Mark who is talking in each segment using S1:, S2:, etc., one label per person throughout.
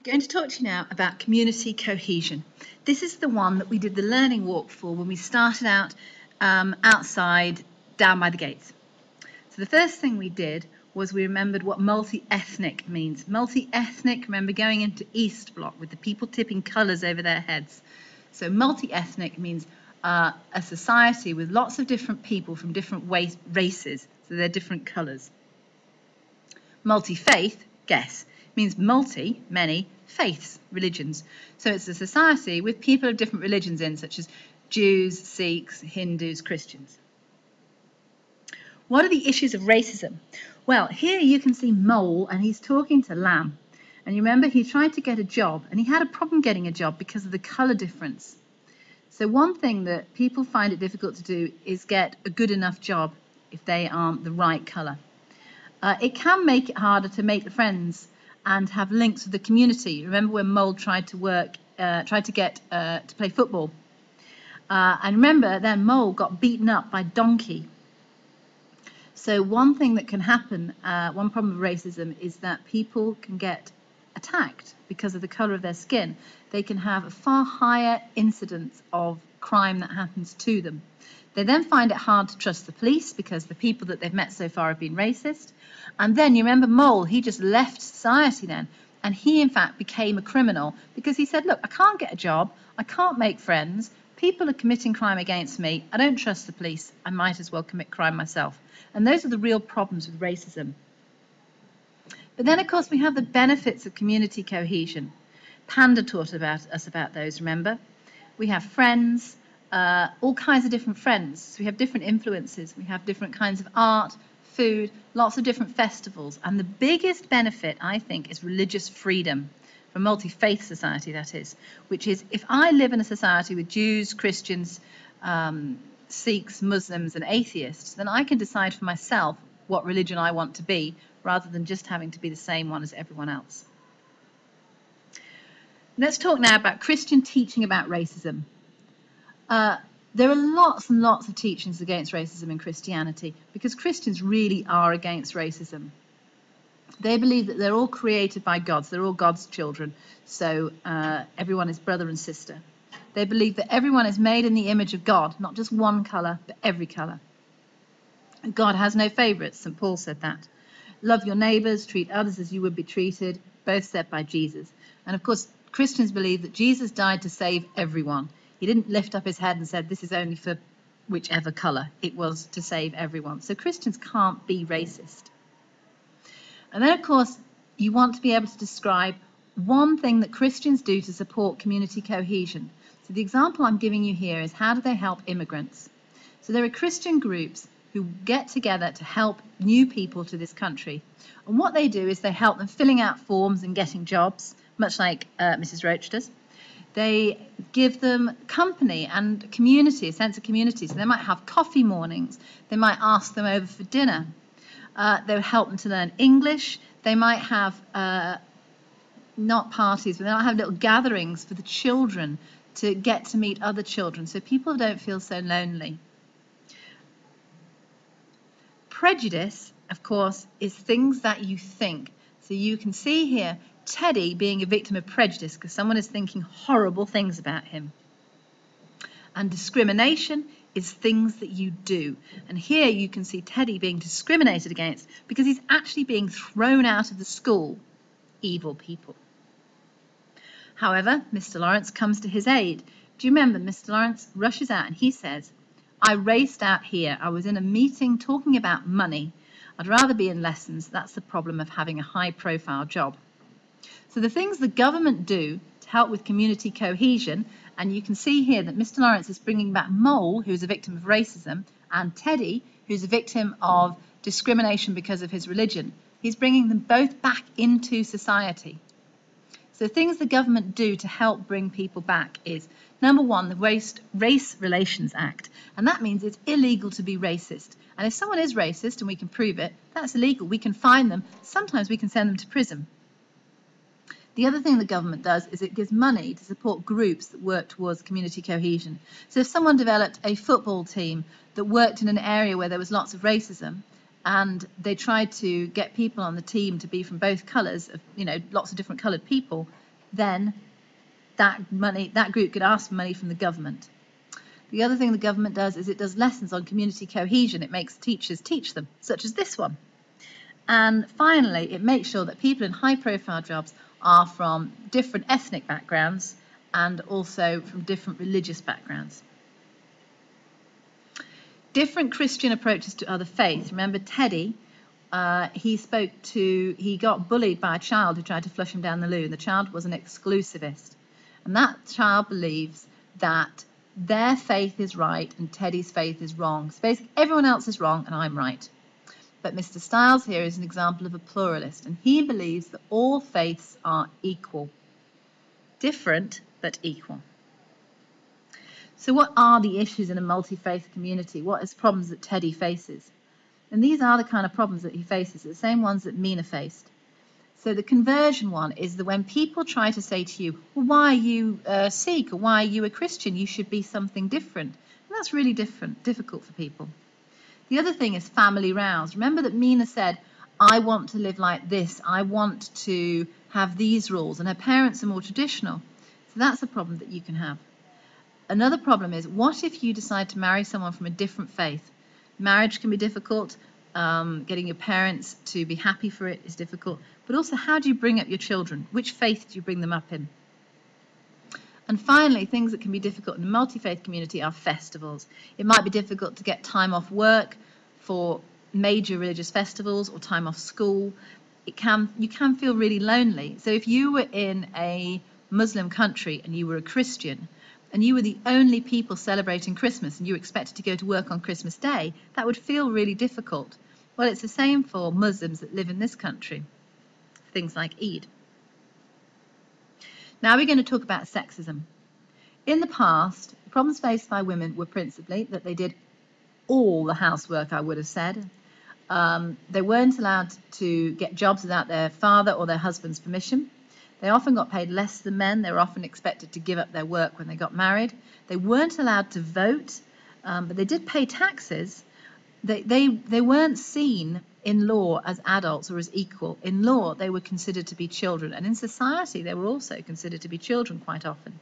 S1: Going to talk to you now about community cohesion. This is the one that we did the learning walk for when we started out outside down by the gates. So the first thing we did was we remembered what multi-ethnic means. Multi-ethnic, remember going into East Block with the people tipping colours over their heads. So multi-ethnic means a society with lots of different people from different races, so they're different colours. Multi-faith, guess, means multi, many, faiths, religions. So it's a society with people of different religions in, such as Jews, Sikhs, Hindus, Christians. What are the issues of racism? Well, here you can see Mole, and he's talking to Lamb. And you remember he tried to get a job, and he had a problem getting a job because of the colour difference. So one thing that people find it difficult to do is get a good enough job if they aren't the right colour. It can make it harder to make friends and have links with the community. Remember when Mole tried to play football? And remember then Mole got beaten up by Donkey. So one thing that can happen, one problem with racism is that people can get attacked because of the colour of their skin. They can have a far higher incidence of crime that happens to them. They then find it hard to trust the police because the people that they've met so far have been racist. And then you remember Mole, he just left society then. And he, in fact, became a criminal because he said, look, I can't get a job. I can't make friends. People are committing crime against me. I don't trust the police. I might as well commit crime myself. And those are the real problems with racism. But then, of course, we have the benefits of community cohesion. Panda taught us about those, remember? We have friends. All kinds of different friends. So we have different influences. We have different kinds of art, food, lots of different festivals. And the biggest benefit, I think, is religious freedom. For a multi-faith society, that is. Which is, if I live in a society with Jews, Christians, Sikhs, Muslims, and atheists, then I can decide for myself what religion I want to be, rather than just having to be the same one as everyone else. Let's talk now about Christian teaching about racism. There are lots and lots of teachings against racism in Christianity because Christians really are against racism. They believe that they're all created by God, so they're all God's children, so everyone is brother and sister. They believe that everyone is made in the image of God, not just one colour, but every colour. God has no favourites, St. Paul said that. Love your neighbours, treat others as you would be treated, both said by Jesus. And of course, Christians believe that Jesus died to save everyone. He didn't lift up his head and said, this is only for whichever colour. It was to save everyone. So Christians can't be racist. And then, of course, you want to be able to describe one thing that Christians do to support community cohesion. So the example I'm giving you here is how do they help immigrants? So there are Christian groups who get together to help new people to this country. And what they do is they help them filling out forms and getting jobs, much like Mrs. Roach does. They give them company and community, a sense of community. So they might have coffee mornings. They might ask them over for dinner. They'll help them to learn English. They might have, not parties, but they might have little gatherings for the children to get to meet other children so people don't feel so lonely. Prejudice, of course, is things that you think. So you can see here Teddy being a victim of prejudice because someone is thinking horrible things about him. And discrimination is things that you do. And here you can see Teddy being discriminated against because he's actually being thrown out of the school. Evil people. However, Mr. Lawrence comes to his aid. Do you remember Mr. Lawrence rushes out and he says, I raced out here. I was in a meeting talking about money. I'd rather be in lessons. That's the problem of having a high-profile job. So the things the government do to help with community cohesion, and you can see here that Mr. Lawrence is bringing back Mole, who's a victim of racism, and Teddy, who's a victim of discrimination because of his religion. He's bringing them both back into society. So things the government do to help bring people back is, number one, the Race Relations Act. And that means it's illegal to be racist. And if someone is racist and we can prove it, that's illegal. We can fine them. Sometimes we can send them to prison. The other thing the government does is it gives money to support groups that work towards community cohesion. So if someone developed a football team that worked in an area where there was lots of racism, and they tried to get people on the team to be from both colours, lots of different coloured people, then that group could ask for money from the government. The other thing the government does is it does lessons on community cohesion. It makes teachers teach them, such as this one. And finally, it makes sure that people in high-profile jobs are from different ethnic backgrounds and also from different religious backgrounds. Different Christian approaches to other faiths. Remember Teddy, he got bullied by a child who tried to flush him down the loo, and the child was an exclusivist. And that child believes that their faith is right and Teddy's faith is wrong. So basically everyone else is wrong and I'm right. But Mr. Stiles here is an example of a pluralist, and he believes that all faiths are equal. Different, but equal. So what are the issues in a multi-faith community? What is problems that Teddy faces? And these are the kind of problems that he faces, the same ones that Mina faced. So the conversion one is that when people try to say to you, well, why are you Sikh or why are you a Christian? You should be something different. And that's really difficult for people. The other thing is family rows. Remember that Mina said, I want to live like this. I want to have these rules. And her parents are more traditional. So that's a problem that you can have. Another problem is, what if you decide to marry someone from a different faith? Marriage can be difficult. Getting your parents to be happy for it is difficult. But also, how do you bring up your children? Which faith do you bring them up in? And finally, things that can be difficult in a multi-faith community are festivals. It might be difficult to get time off work for major religious festivals or time off school. You can feel really lonely. So if you were in a Muslim country and you were a Christian and you were the only people celebrating Christmas and you were expected to go to work on Christmas Day, that would feel really difficult. Well, it's the same for Muslims that live in this country. Things like Eid. Now we're going to talk about sexism. In the past, the problems faced by women were principally that they did all the housework, I would have said. They weren't allowed to get jobs without their father or their husband's permission. They often got paid less than men. They were often expected to give up their work when they got married. They weren't allowed to vote, but they did pay taxes. They weren't seen in law as adults or as equal. In law, they were considered to be children, and in society, they were also considered to be children quite often.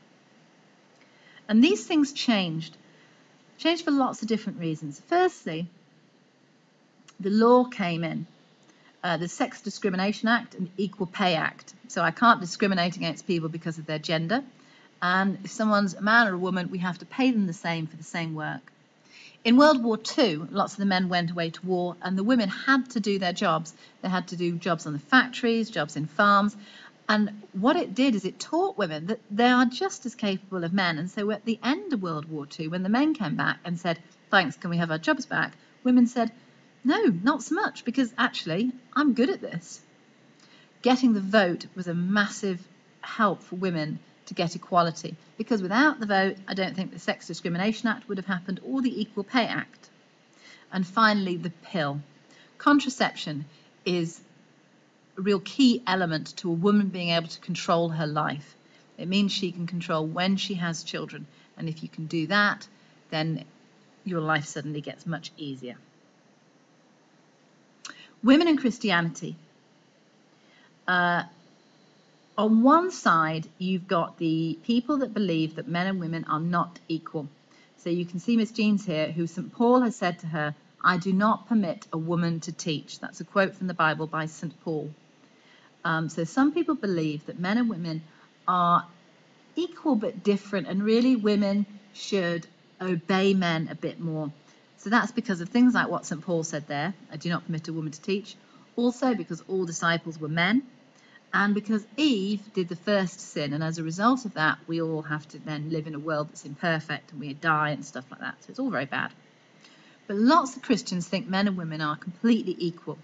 S1: And these things changed for lots of different reasons. Firstly, the law came in, the Sex Discrimination Act and Equal Pay Act. So I can't discriminate against people because of their gender, and if someone's a man or a woman, we have to pay them the same for the same work. In World War II, lots of the men went away to war, and the women had to do their jobs. They had to do jobs on the factories, jobs in farms, and what it did is it taught women that they are just as capable of men. And so at the end of World War II, when the men came back and said, thanks, can we have our jobs back? Women said, no, not so much, because actually, I'm good at this. Getting the vote was a massive help for women to get equality, because without the vote, I don't think the Sex Discrimination Act would have happened or the Equal Pay Act. And finally, the pill. Contraception is a real key element to a woman being able to control her life. It means she can control when she has children, and if you can do that, then your life suddenly gets much easier. Women in Christianity. On one side, you've got the people that believe that men and women are not equal. So you can see Miss Jeans here, who St. Paul has said to her, I do not permit a woman to teach. That's a quote from the Bible by St. Paul. So some people believe that men and women are equal but different, and really women should obey men a bit more. So that's because of things like what St. Paul said there, I do not permit a woman to teach. Also because all disciples were men. And because Eve did the first sin, and as a result of that, we all have to then live in a world that's imperfect, and we die and stuff like that. So it's all very bad. But lots of Christians think men and women are completely equal.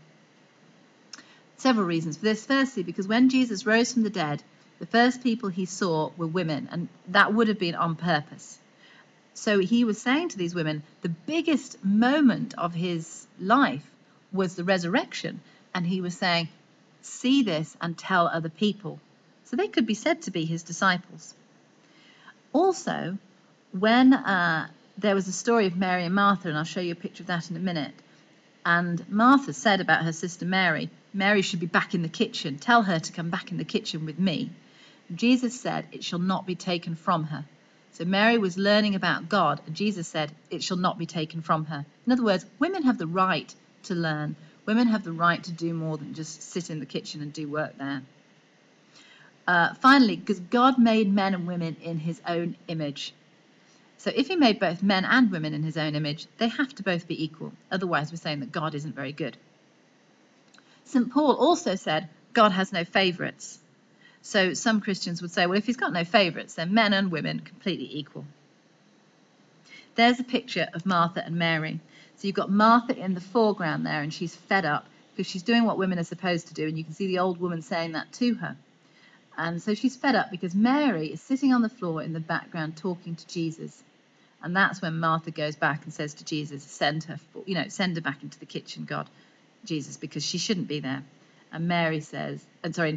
S1: Several reasons for this. Firstly, because when Jesus rose from the dead, the first people he saw were women, and that would have been on purpose. So he was saying to these women, the biggest moment of his life was the resurrection, and he was saying, see this and tell other people. So they could be said to be his disciples. Also, when there was a story of Mary and Martha, and I'll show you a picture of that in a minute, and Martha said about her sister Mary, Mary should be back in the kitchen. Tell her to come back in the kitchen with me. Jesus said, it shall not be taken from her. So Mary was learning about God, and Jesus said, it shall not be taken from her. In other words, women have the right to learn. Women have the right to do more than just sit in the kitchen and do work there. Finally, because God made men and women in his own image. So if he made both men and women in his own image, they have to both be equal. Otherwise, we're saying that God isn't very good. St. Paul also said, God has no favourites. So some Christians would say, well, if he's got no favourites, then men and women completely equal. There's a picture of Martha and Mary. So you've got Martha in the foreground there, and she's fed up because she's doing what women are supposed to do, and you can see the old woman saying that to her. And so she's fed up because Mary is sitting on the floor in the background talking to Jesus. And that's when Martha goes back and says to Jesus, send her back into the kitchen, God, Jesus, because she shouldn't be there. And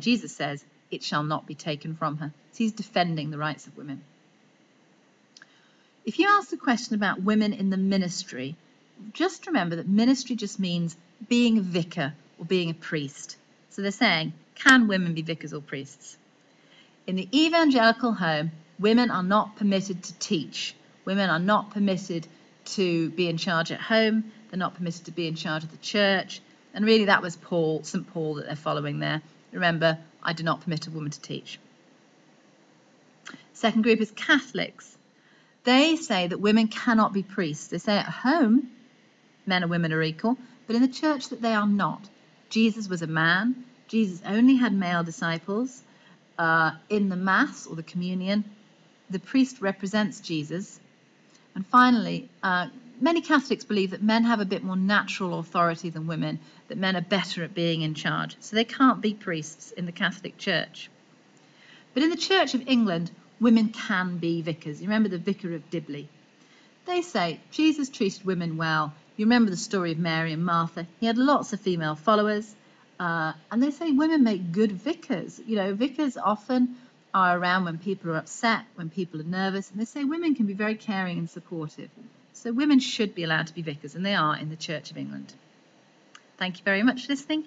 S1: Jesus says, it shall not be taken from her. So he's defending the rights of women. If you ask a question about women in the ministry, just remember that ministry just means being a vicar or being a priest. So they're saying, can women be vicars or priests? In the evangelical home, women are not permitted to teach. Women are not permitted to be in charge at home. They're not permitted to be in charge of the church. And really that was St. Paul that they're following there. Remember, I do not permit a woman to teach. Second group is Catholics. They say that women cannot be priests. They say at home, men and women are equal, but in the church that they are not. Jesus was a man. Jesus only had male disciples. In the Mass or the communion, the priest represents Jesus. And finally, many Catholics believe that men have a bit more natural authority than women, that men are better at being in charge. So they can't be priests in the Catholic Church. But in the Church of England, women can be vicars. You remember the Vicar of Dibley? They say Jesus treated women well. You remember the story of Mary and Martha. He had lots of female followers. And they say women make good vicars. You know, vicars often are around when people are upset, when people are nervous. And they say women can be very caring and supportive. So women should be allowed to be vicars, and they are in the Church of England. Thank you very much for listening.